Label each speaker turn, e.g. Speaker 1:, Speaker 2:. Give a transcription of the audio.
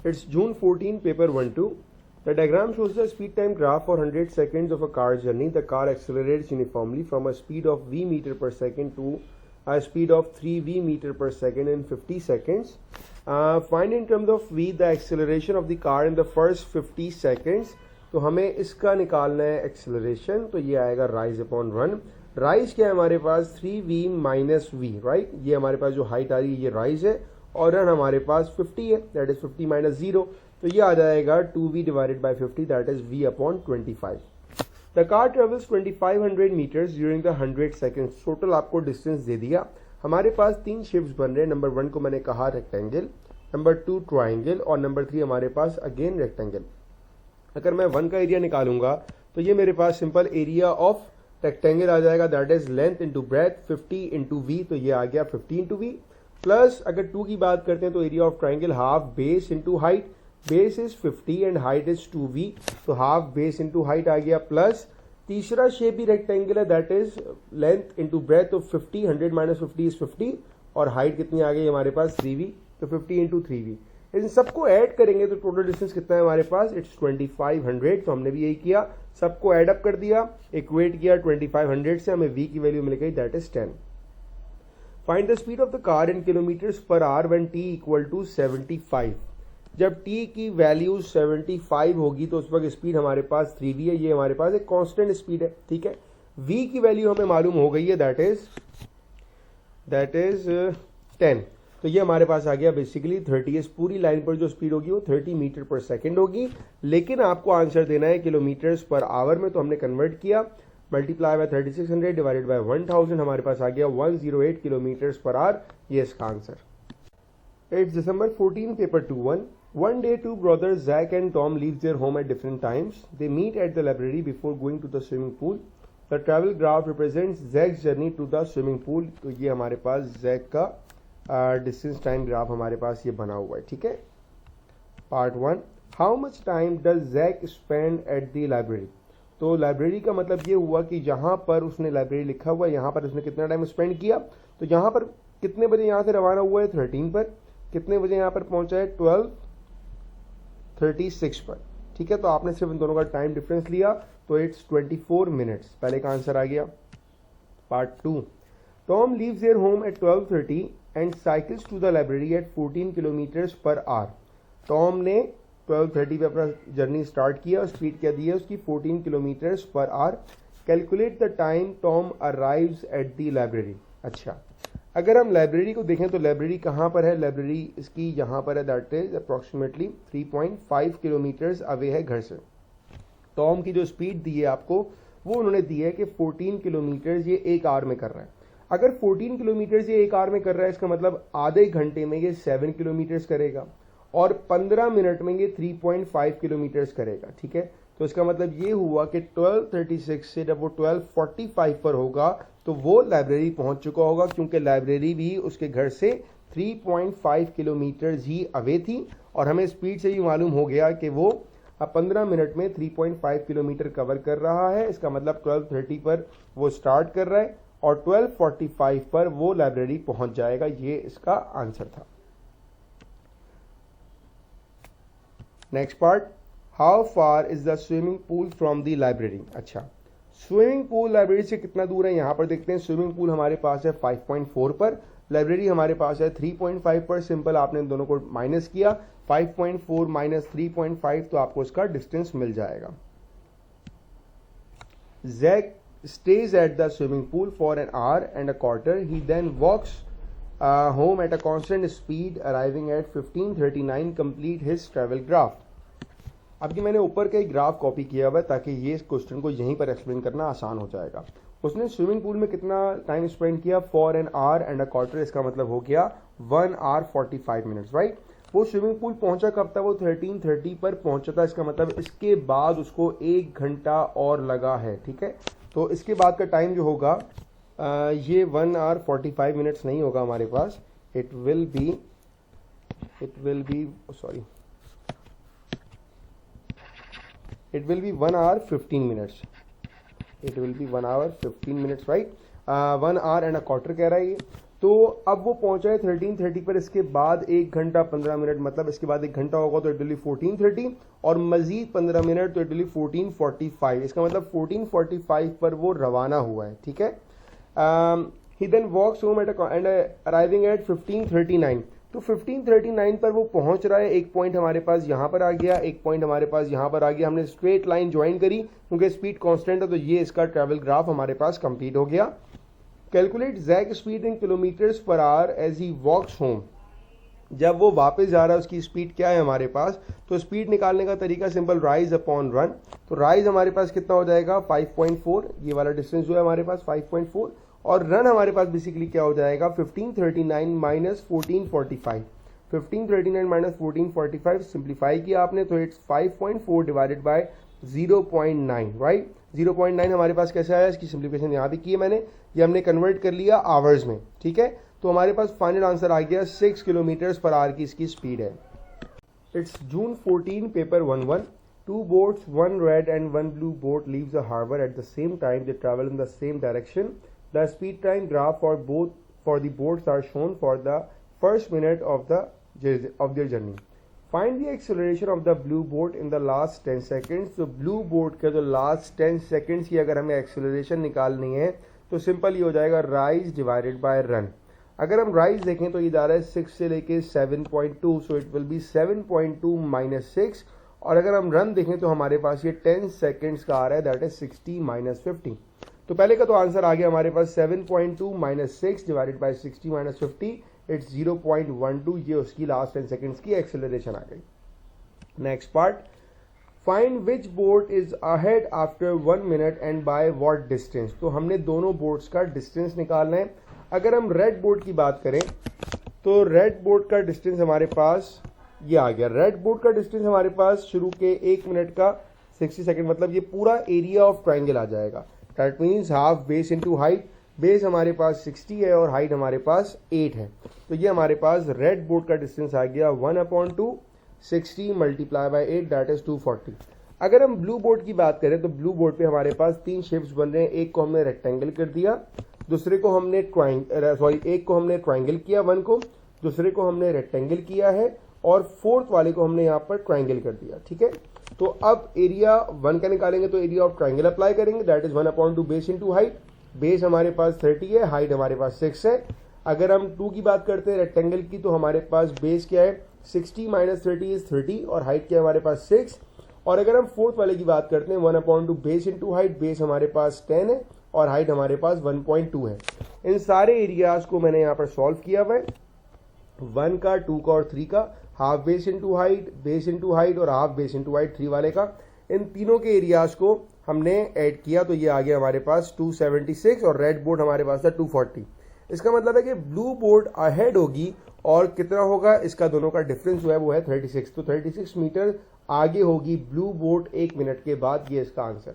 Speaker 1: It's June 14, paper 1-2. The diagram shows the speed time graph for 100 seconds of a car journey. The car accelerates uniformly from a speed of v meter per second to a speed of 3v meter per second in 50 seconds. Find in terms of v the acceleration of the car in the first 50 seconds. तो हमें इसका निकालना है acceleration, तो ये आएगा rise upon run. Rise क्या है हमारे पास 3v माइनस वी, राइट. ये हमारे पास जो हाइट आ रही है ये राइज है और रन हमारे पास 50 है, दैट इज 50 माइनस 0, तो ये आ जाएगा 2v divided by 50, that is v upon 25. The car travels 2500 metres during the 100 seconds. Total आपको डिस्टेंस दे दिया. हमारे पास 3 शेप्स बन रहे हैं. नंबर 1 को मैंने कहा रेक्टेंगल, नंबर 2 ट्राइंगल और नंबर 3 हमारे पास अगेन रेक्टेंगल. अगर मैं 1 का एरिया निकालूंगा तो ये मेरे पास सिंपल एरिया ऑफ रेक्टेंगल आ जाएगा, that is length into breadth 50 into V, तो ये आ गया 50 इंटू वी. प्लस अगर 2 की बात करते हैं तो area of triangle half base into height. Base is 50 and height is 2v, तो हाफ बेस इंटू हाइट आ गया. प्लस तीसरा शेप भी रेक्टेंगल है, that is length into breath, तो 50 100 माइनस 50 इज 50 और हाइट कितनी आ गई हमारे पास 3v, तो 50 इंटू 3v. इन सबको ऐड करेंगे तो टोटल डिस्टेंस कितना है हमारे पास, इट्स 2500. तो हमने भी यही किया, सबको ऐड अप कर दिया, इक्वेट किया 2500 से, हमें v की वैल्यू मिल गई that is 10. Find the speed of the car in kilometres per hour when t equal to 75. जब t की वैल्यू 75 होगी तो उस वक्त स्पीड हमारे पास 3v है, ये हमारे पास एक कांस्टेंट स्पीड है, ठीक है. v की वैल्यू हमें मालूम हो गई है, दैट इज 10. तो ये हमारे पास आ गया बेसिकली 30. इस पूरी लाइन पर जो स्पीड होगी वो 30 मीटर पर सेकेंड होगी, लेकिन आपको आंसर देना है किलोमीटर्स पर आवर में, तो हमने कन्वर्ट किया. मल्टीप्लाई बाय 3600 डिवाइडेड बाय 1000, हमारे पास आ गया 108 किलोमीटर्स पर आवर. ये इसका answer. It's December 14, paper 2-1. One day, two brothers Zach and Tom leave their home at different times. They meet at the library before going to the swimming pool. The travel graph represents Zach's journey to the swimming pool. तो ये हमारे पास Zach का distance time graph हमारे पास ये बना हुआ है, ठीक है. Part 1, how much time does Zach spend at the library. तो लाइब्रेरी का मतलब ये हुआ कि जहाँ पर उसने लाइब्रेरी लिखा हुआ है यहाँ पर उसने कितना टाइम स्पेंड किया. तो यहाँ पर कितने बजे यहाँ से रवाना हुआ है 13 पर, कितने बजे यहाँ पर पहुंचा है 12:36 पर, ठीक है. तो आपने सिर्फ इन दोनों का टाइम डिफरेंस लिया तो इट्स 24 मिनट्स. पहले का आंसर आ गया. Part 2, Tom leaves their home at 12:30 and cycles to the library at 14 kilometres per hour. Tom ने 12:30 पे अपना जर्नी स्टार्ट किया, स्पीड क्या दी है उसकी 14 kilometres per our. Calculate the time Tom arrives at the library. अच्छा, अगर हम लाइब्रेरी को देखें तो लाइब्रेरी कहाँ पर है, लाइब्रेरी इसकी यहाँ पर है, that is approximately 3.5 kilometres away है घर से. टॉम की जो स्पीड दी है आपको वो उन्होंने दी है कि 14 किलोमीटर्स ये 1 आवर में कर रहा है. अगर 14 किलोमीटर्स ये 1 आवर में कर रहा है इसका मतलब आधे घंटे में ये 7 किलोमीटर्स करेगा और 15 मिनट में ये 3.5 किलोमीटर्स करेगा, ठीक है. तो इसका मतलब ये हुआ कि 12:36 से जब वो 12:45 पर होगा तो वो लाइब्रेरी पहुंच चुका होगा, क्योंकि लाइब्रेरी भी उसके घर से 3.5 किलोमीटर्स ही अवे थी. और हमें स्पीड से ही मालूम हो गया कि वो 15 मिनट में 3.5 किलोमीटर कवर कर रहा है. इसका मतलब 12:30 पर वो स्टार्ट कर रहा है और 12:45 पर वो लाइब्रेरी पहुंच जाएगा. ये इसका आंसर था. Next part, how far is the swimming pool from the library. अच्छा, स्विमिंग पूल लाइब्रेरी से कितना दूर है यहाँ पर देखते हैं. स्विमिंग पूल हमारे पास है 5.4 पर, लाइब्रेरी हमारे पास है 3.5 पर. सिंपल आपने इन दोनों को माइनस किया, 5.4 माइनस 3.5, तो आपको इसका डिस्टेंस मिल जाएगा. Zach stays at the swimming pool for an hour and a quarter. He then walks home at a constant speed, arriving at 15:39. Complete his travel graph. अब कि मैंने ऊपर का एक ग्राफ कॉपी किया हुआ है ताकि ये क्वेश्चन को यहीं पर एक्सप्लेन करना आसान हो जाएगा. उसने स्विमिंग पूल में कितना टाइम स्पेंड किया, for an hour and a quarter. इसका मतलब हो गया 1 hour 45 मिनट्स, राइट. वो स्विमिंग पूल पहुंचा कब था, वो 13:30 पर पहुंचा था. इसका मतलब इसके बाद उसको 1 घंटा और लगा है, ठीक है. तो इसके बाद का टाइम जो होगा ये 1 hour 45 मिनट्स नहीं होगा हमारे पास. It will be 1 hour 15 minutes. It will be 1 hour 15 minutes, right. 1 hour and a quarter कह रहा है ये. तो अब वो पहुंचा है 13:30 पर, इसके बाद 1 घंटा 15 मिनट, मतलब इसके बाद 1 घंटा होगा तो इट विल बी 14:30 और मजीद 15 मिनट तो इट विल बी 14:45। इसका मतलब 14:45 पर वो रवाना हुआ है, ठीक है। He then walks home at and arriving at 15:39, तो 15:39 पर वो पहुंच रहा है। एक पॉइंट हमारे पास यहाँ पर आ गया, एक पॉइंट हमारे पास यहाँ पर आ गया। हमने स्ट्रेट लाइन ज्वाइन करी क्योंकि स्पीड कांस्टेंट है, तो ये इसका ट्रैवल ग्राफ हमारे पास कंप्लीट हो गया। Calculate Jack speed in kilometres per hour as he walks home. जब वो वापस जा रहा है उसकी स्पीड क्या है हमारे पास, तो स्पीड निकालने का तरीका सिंपल, राइज अपॉन रन। तो राइज हमारे पास कितना हो जाएगा 5.4, ये वाला डिस्टेंस जो है हमारे पास 5.4, और रन हमारे पास बेसिकली क्या हो जाएगा 1539 माइनस 1445। 1539 माइनस 1445 सिंप्लीफाई किया आपने तो इट्स 5.4 डिवाइडेड बाय 0.9, राइट। 0.9 हमारे पास कैसे आया, इसकी सिंप्लीफिकेशन यहाँ भी की है मैंने, ये हमने कन्वर्ट कर लिया आवर्स में, ठीक है। तो हमारे पास फाइनल आंसर आ गया 6 किलोमीटर पर आवर की इसकी स्पीड है। It's June 14, paper 1-1। 2 boats, 1 red and 1 blue boat leaves the harbor at the same time. They travel in the same direction. The speed time graph for the boats are shown for the first minute of their journey. Find the acceleration of the blue boat in the last 10 seconds. तो blue boat के जो last 10 seconds की अगर हमें acceleration निकालनी है तो simple ये हो जाएगा rise divided by run। अगर हम rise देखें तो ये जा रहा है 6 से लेके 7.2, so it will be 7.2 minus 6। और अगर हम रन देखें तो हमारे पास ये 10 सेकेंड्स का आ रहा है, दैट इज 60 माइनस 50। तो पहले का तो आंसर आ गया हमारे पास 7.2 minus 6 divided by 60 minus 50, it's 0.12। ये उसकी लास्ट 10 सेकेंड्स की एक्सेलरेशन आ गई। Next part, find which boat is ahead after 1 minute and by what distance. तो हमने दोनों बोट्स का डिस्टेंस निकालना है। अगर हम रेड बोट की बात करें तो रेड बोट का डिस्टेंस हमारे पास ये आ गया। रेड बोट का डिस्टेंस हमारे पास शुरू के 1 मिनट का 60 सेकेंड, मतलब ये पूरा एरिया ऑफ ट्राइंगल आ जाएगा। That means half base into height. Base हमारे पास 60 है और हाइट हमारे पास 8 है, तो ये हमारे पास रेड बोट का डिस्टेंस आ गया 1/2 60 मल्टीप्लाई बाय 8, दैट इज 240। अगर हम ब्लू बोट की बात करें तो ब्लू बोट पे हमारे पास 3 शेप्स बन रहे हैं। एक को हमने रेक्टेंगल कर दिया, दूसरे को हमने एक को हमने ट्राइंगल किया 1 को, दूसरे को हमने रेक्टेंगल किया है और फोर्थ वाले को हमने यहाँ पर ट्राइंगल कर दिया, ठीक है। तो अब एरिया 1 का निकालेंगे तो एरिया ऑफ ट्राइंगल अप्लाई करेंगे, that is 1/2 base into height. Base हमारे पास 30 है, हाइट हमारे पास 6 है। अगर हम 2 की बात करते हैं रेक्टेंगल की तो हमारे पास बेस क्या है 60 माइनस 30 इज 30 और हाइट क्या है हमारे पास 6। और अगर हम फोर्थ वाले की बात करते हैं 1/2 बेस इनटू हाइट, बेस हमारे पास 10 है और हाइट हमारे पास 1.2 है। इन सारे एरियाज को मैंने यहाँ पर सॉल्व किया हुआ है, 1 का, 2 का और 3 का। हाफ बेस इनटू हाइट और हाफ बेस इनटू हाइट 3 वाले का, इन तीनों के एरियाज को हमने ऐड किया तो ये आ गया हमारे पास 276 और रेड बोर्ड हमारे पास था 240। इसका मतलब है कि ब्लू बोर्ड अहेड होगी और कितना होगा इसका दोनों का डिफरेंस जो है वो है 36, तो 36 मीटर आगे होगी ब्लू बोर्ड 1 मिनट के बाद। ये इसका आंसर।